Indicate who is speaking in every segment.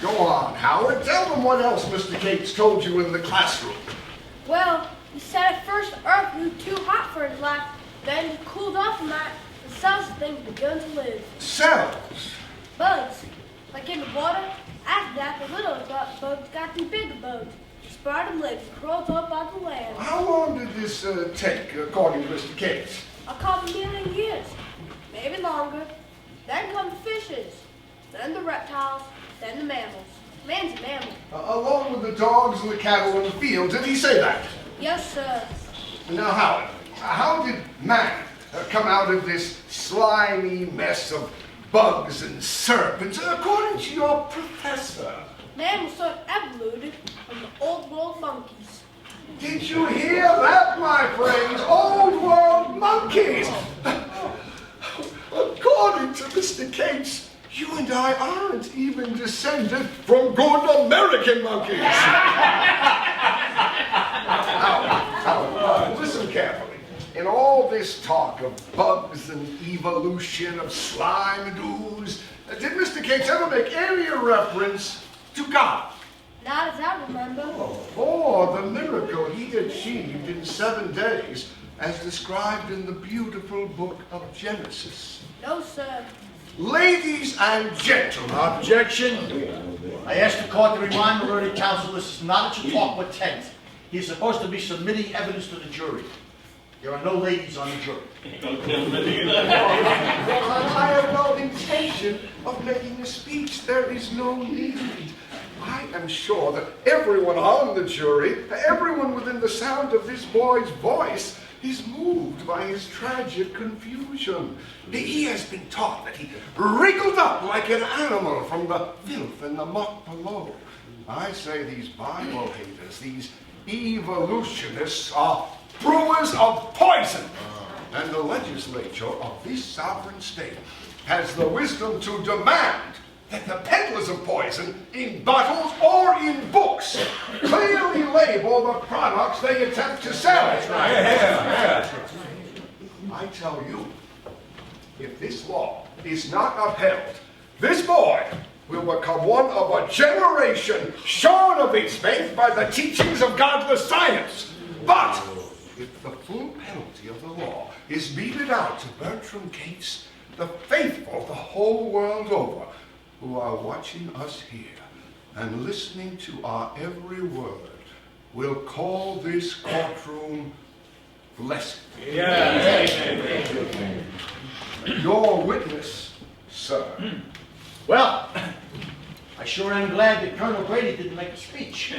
Speaker 1: Go on, Howard. Tell them what else Mr. Cates told you in the classroom.
Speaker 2: Well, he said at first the earth grew too hot for his life, then it cooled off from that, and cells of things begun to live.
Speaker 1: Cells?
Speaker 2: Bugs, like in the water. After that, the little bugs got the bigger bugs. They spread them legs and crawled up on the land.
Speaker 1: How long did this take, according to Mr. Cates?
Speaker 2: A couple million years, maybe longer. Then come the fishes, then the reptiles, then the mammals. Man's a mammal.
Speaker 1: Along with the dogs and the cattle in the field. Did he say that?
Speaker 2: Yes, sir.
Speaker 1: Now, Howard, how did man come out of this slimy mess of bugs and serpents, according to your professor?
Speaker 2: Man was sort of evoluted from the old world monkeys.
Speaker 1: Did you hear that, my friends? Old world monkeys! According to Mr. Cates, you and I aren't even descended from good American monkeys. Now, listen carefully. In all this talk of bugs and evolution, of slime and ooze, did Mr. Cates ever make any reference to God?
Speaker 2: Not as I remember.
Speaker 1: Or the miracle he achieved in 7 days, as described in the beautiful book of Genesis.
Speaker 2: No, sir.
Speaker 1: Ladies and gentlemen.
Speaker 3: Objection. I asked the court to remind the learned counsel this is not a Chautauqua tent. He's supposed to be submitting evidence to the jury. There are no ladies on the jury.
Speaker 1: I have no intention of making a speech. There is no need. I am sure that everyone on the jury, everyone within the sound of this boy's voice, is moved by his tragic confusion. He has been taught that he wriggled up like an animal from the filth and the muck below. I say these Bible haters, these evolutionists are brewers of poison. And the legislature of this sovereign state has the wisdom to demand that the peddlers of poison, in bottles or in books, clearly label the products they attempt to sell. That's right. Yeah. I tell you, if this law is not upheld, this boy will become one of a generation shorn of its faith by the teachings of godless science. But if the full penalty of the law is meted out to Bertram Cates, the faithful the whole world over, who are watching us here and listening to our every word, will call this courtroom blessed.
Speaker 4: Yeah.
Speaker 1: Your witness, sir.
Speaker 3: Well, I sure am glad that Colonel Brady didn't make a speech.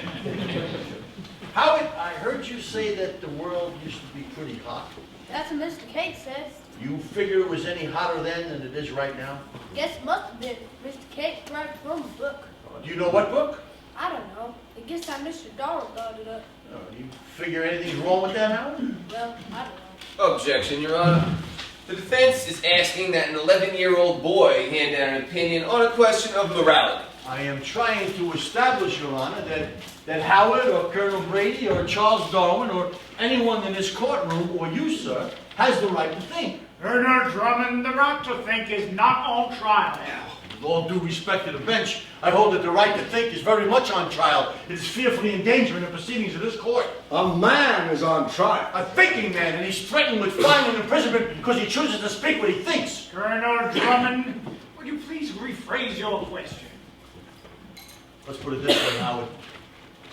Speaker 3: Howard, I heard you say that the world used to be pretty hot.
Speaker 2: That's what Mr. Cates says.
Speaker 3: You figure it was any hotter then than it is right now?
Speaker 2: Guess it must have been. Mr. Cates read from a book.
Speaker 3: Do you know what book?
Speaker 2: I don't know. I guess that Mr. Darwin brought it up.
Speaker 3: Do you figure anything's wrong with that, Howard?
Speaker 2: Well, I don't know.
Speaker 4: Objection, Your Honor. The defense is asking that an 11-year-old boy hand down an opinion on a question of morality.
Speaker 3: I am trying to establish, Your Honor, that Howard or Colonel Brady or Charles Darwin or anyone in this courtroom, or you, sir, has the right to think.
Speaker 5: Colonel Drummond, the right to think is not on trial.
Speaker 3: With all due respect to the bench, I hold that the right to think is very much on trial. It is fearfully endangering the proceedings of this court.
Speaker 1: A man is on trial.
Speaker 3: A thinking man, and he's threatened with fine and imprisonment because he chooses to speak what he thinks.
Speaker 5: Colonel Drummond, would you please rephrase your question?
Speaker 3: Let's put it this way, Howard.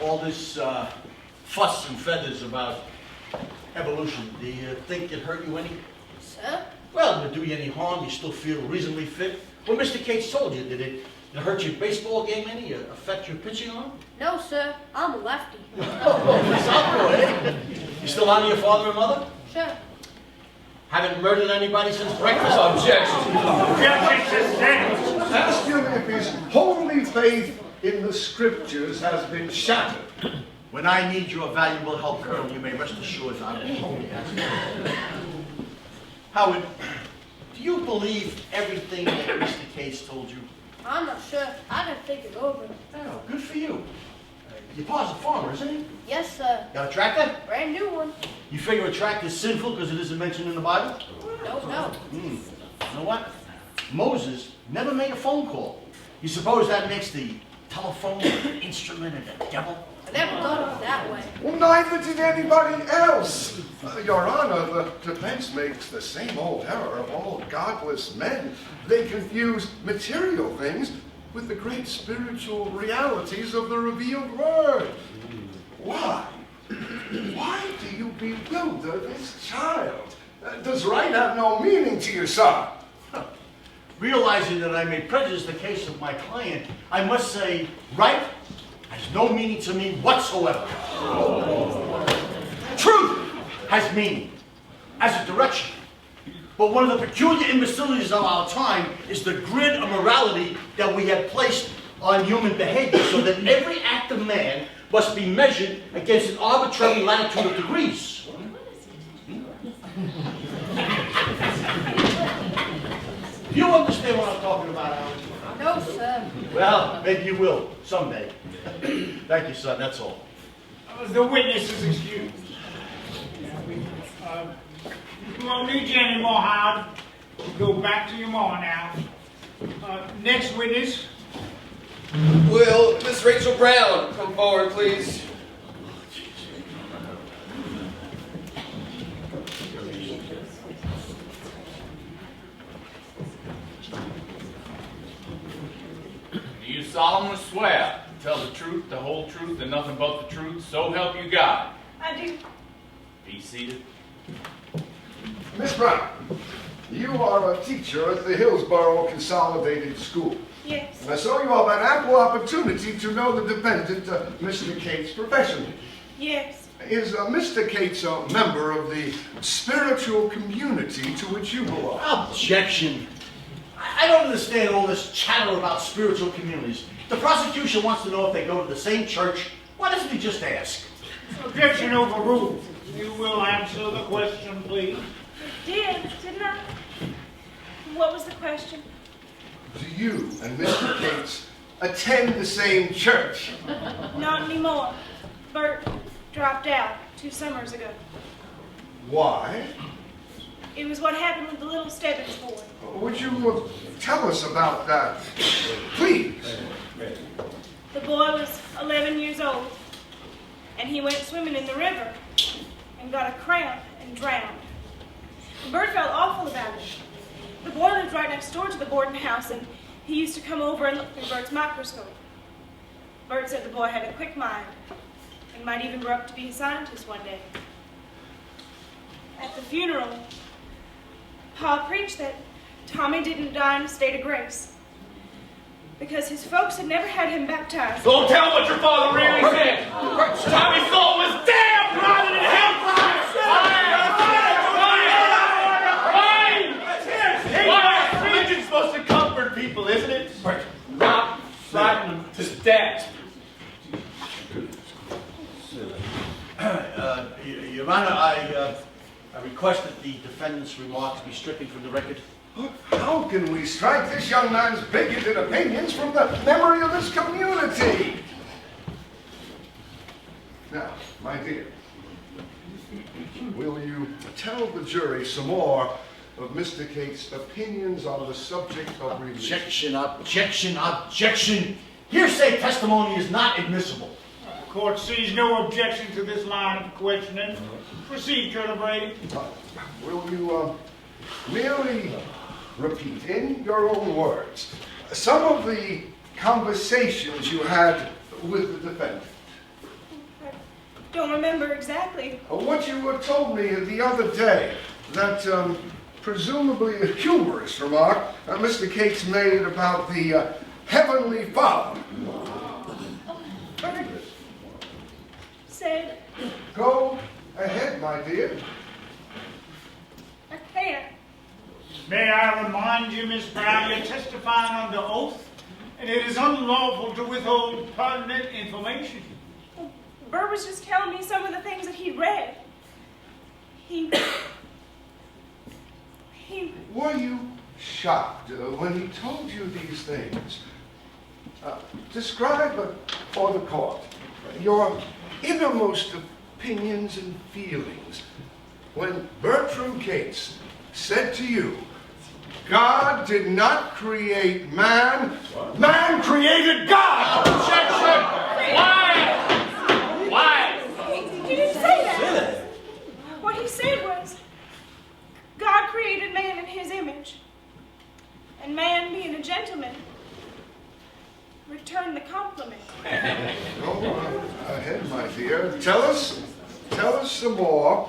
Speaker 3: All this fuss and feathers about evolution, do you think it hurt you any?
Speaker 2: Sir?
Speaker 3: Well, did it do you any harm? You still feel reasonably fit? Well, Mr. Cates told you, did it hurt your baseball game any? Affect your pitching arm?
Speaker 2: No, sir. I'm a lefty.
Speaker 3: Oh, southpaw, eh? You still honor your father and mother?
Speaker 2: Sure.
Speaker 3: Haven't murdered anybody since breakfast?
Speaker 4: Objection.
Speaker 5: Objection sustained.
Speaker 1: Ask him if his holy faith in the scriptures has been shattered.
Speaker 3: When I need your valuable help, Colonel, you may rest assured I will wholly answer. Howard, do you believe everything that Mr. Cates told you?
Speaker 2: I'm not sure. I didn't think it over.
Speaker 3: Oh, good for you. Your pa's a farmer, isn't he?
Speaker 2: Yes, sir.
Speaker 3: Got a tractor?
Speaker 2: Brand new one.
Speaker 3: You figure a tractor is sinful because it isn't mentioned in the Bible?
Speaker 2: No.
Speaker 3: You know what? Moses never made a phone call. You suppose that makes the telephone, an instrument, and a devil?
Speaker 2: I never thought of it that way.
Speaker 1: Well, neither did anybody else. Your Honor, the defense makes the same old error of all godless men. They confuse material things with the great spiritual realities of the revealed word. Why? Why do you bewilder this child? Does right have no meaning to you, son?
Speaker 3: Realizing that I may prejudice the case of my client, I must say, right has no meaning to me whatsoever. Truth has meaning, as a direction. But one of the peculiar imbecilities of our time is the grid of morality that we have placed on human behavior, so that every act of man must be measured against an arbitrary latitude of degrees. Do you understand what I'm talking about, Alan?
Speaker 2: No, sir.
Speaker 3: Well, maybe you will, someday. Thank you, son, that's all.
Speaker 5: The witness is excused. We won't need you anymore, Howard. Go back to your ma now. Next witness.
Speaker 4: Will Miss Rachel Brown come forward, please?
Speaker 6: Do you solemnly swear to tell the truth, the whole truth, and nothing but the truth, so help you God?
Speaker 7: I do.
Speaker 6: Be seated.
Speaker 1: Miss Brown, you are a teacher at the Hillsborough Consolidated School.
Speaker 7: Yes.
Speaker 1: And I saw you have an ample opportunity to know the defendant, Mr. Cates, professionally.
Speaker 7: Yes.
Speaker 1: Is Mr. Cates a member of the spiritual community to which you belong?
Speaker 3: Objection. I don't understand all this chatter about spiritual communities. The prosecution wants to know if they go to the same church. Why doesn't he just ask?
Speaker 5: Objection overruled. You will answer the question, please.
Speaker 7: Didn't I? What was the question?
Speaker 1: Do you and Mr. Cates attend the same church?
Speaker 7: Not anymore. Bert dropped out 2 summers ago.
Speaker 1: Why?
Speaker 7: It was what happened with the little Stebbins boy.
Speaker 1: Would you tell us about that, please?
Speaker 7: The boy was 11 years old, and he went swimming in the river and got a cramp and drowned. Bert felt awful about it. The boy lived right next door to the boarding house, and he used to come over and look through Bert's microscope. Bert said the boy had a quick mind and might even grow up to be a scientist one day. At the funeral, Pa preached that Tommy didn't die in a state of grace because his folks had never had him baptized.
Speaker 6: Don't tell what your father really said. Tommy's soul was damned rather than hellfire. Religion's supposed to comfort people, isn't it? Not frighten them to death.
Speaker 3: Your Honor, I request that the defendant's remarks be stricken from the record.
Speaker 1: How can we strike this young man's bigoted opinions from the memory of this community? Now, my dear, will you tell the jury some more of Mr. Cates' opinions on the subject of religion?
Speaker 3: Objection, objection, objection. Hearsay testimony is not admissible.
Speaker 5: The court sees no objection to this line of questioning. Proceed, Colonel Brady.
Speaker 1: Will you merely repeat in your own words some of the conversations you had with the defendant?
Speaker 7: I don't remember exactly.
Speaker 1: What you told me the other day, that presumably a humorous remark Mr. Cates made about the Heavenly Father.
Speaker 7: Bert said,
Speaker 1: Go ahead, my dear.
Speaker 7: I can't.
Speaker 5: May I remind you, Miss Brown, you're testifying under oath, and it is unlawful to withhold pertinent information.
Speaker 7: Bert was just telling me some of the things that he read. He
Speaker 1: Were you shocked when he told you these things? Describe for the court your innermost opinions and feelings when Bertram Cates said to you, God did not create man, man created God!
Speaker 7: And man, being a gentleman, returned the compliment.
Speaker 1: Go ahead, my dear. Tell us some more.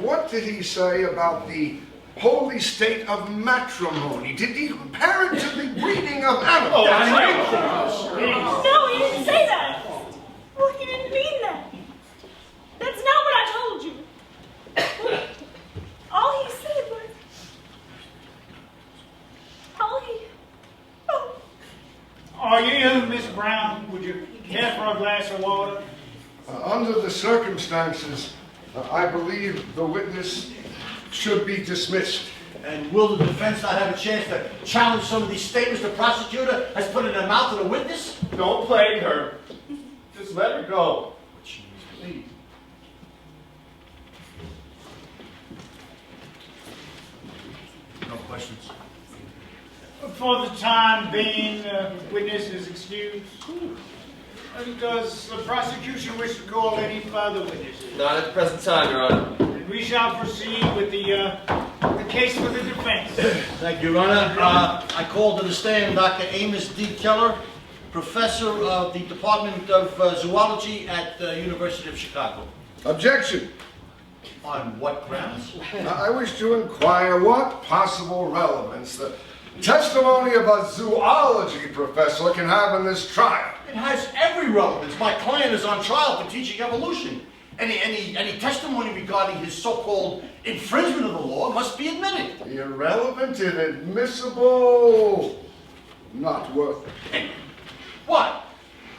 Speaker 1: What did he say about the holy state of matrimony? Did he compare it to the breeding of animals?
Speaker 7: No, he didn't say that. Well, he didn't mean that. That's not what I told you. All he said was... Oh.
Speaker 5: Are you, Miss Brown? Would you care for a glass of water?
Speaker 1: Under the circumstances, I believe the witness should be dismissed.
Speaker 3: And will the defense not have a chance to challenge some of these statements the prosecutor has put in the mouth of the witness?
Speaker 8: Don't plague her. Just let her go.
Speaker 3: No questions.
Speaker 5: For the time being, witness is excused. Does the prosecution wish to call any further witnesses?
Speaker 4: Not at the present time, Your Honor.
Speaker 5: And we shall proceed with the case for the defense.
Speaker 3: Thank you, Your Honor. I call to the stand Dr. Amos D. Keller, professor of the Department of Zoology at the University of Chicago.
Speaker 1: Objection.
Speaker 3: On what grounds?
Speaker 1: I wish to inquire what possible relevance the testimony of a zoology professor can have in this trial.
Speaker 3: It has every relevance. My client is on trial for teaching evolution. Any testimony regarding his so-called infringement of the law must be admitted.
Speaker 1: Irrelevant, inadmissible, not worth it.
Speaker 3: What?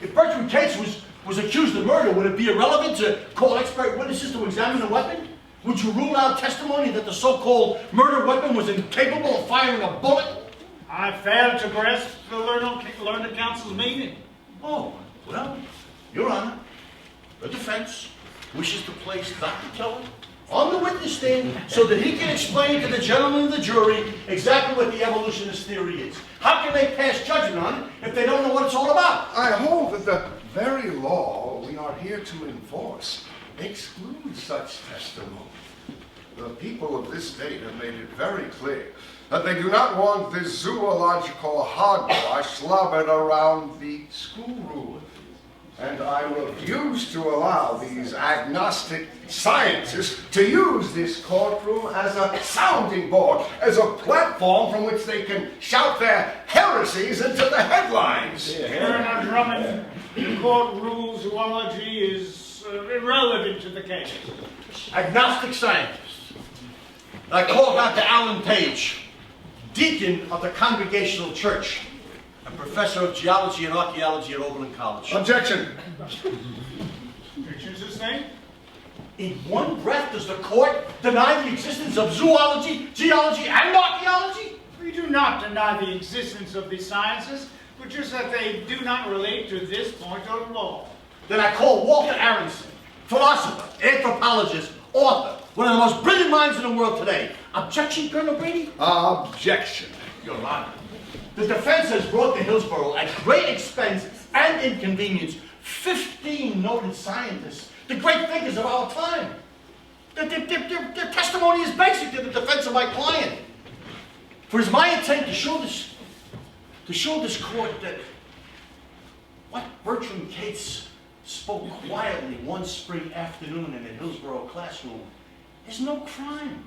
Speaker 3: If Bertram Cates was accused of murder, would it be irrelevant to call expert witnesses to examine the weapon? Would you rule out testimony that the so-called murder weapon was incapable of firing a bullet?
Speaker 5: I failed to grasp the learned counsel's meaning.
Speaker 3: Oh, well, Your Honor, the defense wishes to place Dr. Keller on the witness stand so that he can explain to the gentlemen of the jury exactly what the evolutionist theory is. How can they pass judgment on it if they don't know what it's all about?
Speaker 1: I hold that the very law we are here to enforce excludes such testimony. The people of this state have made it very clear that they do not want this zoological hogwash slobbered around the schoolroom. And I refuse to allow these agnostic scientists to use this courtroom as a sounding board, as a platform from which they can shout their heresies into the headlines.
Speaker 5: Colonel Drummond, the court rules zoology is irrelevant to the case.
Speaker 3: Agnostic scientists. I call Dr. Alan Page, deacon of the Congregational Church and professor of geology and archaeology at Oberlin College.
Speaker 1: Objection.
Speaker 5: Objection sustained.
Speaker 3: In one breath, does the court deny the existence of zoology, geology, and archaeology?
Speaker 5: We do not deny the existence of these sciences, but just that they do not relate to this point of law.
Speaker 3: Then I call Walter Aronson, philosopher, anthropologist, author, one of the most brilliant minds in the world today. Objection, Colonel Brady?
Speaker 1: Objection.
Speaker 3: Your Honor, the defense has brought to Hillsborough at great expense and inconvenience 15 noted scientists, the great thinkers of our time. Their testimony is basic to the defense of my client. For it's my intent to show this court that what Bertram Cates spoke quietly one spring afternoon in a Hillsborough classroom is no crime.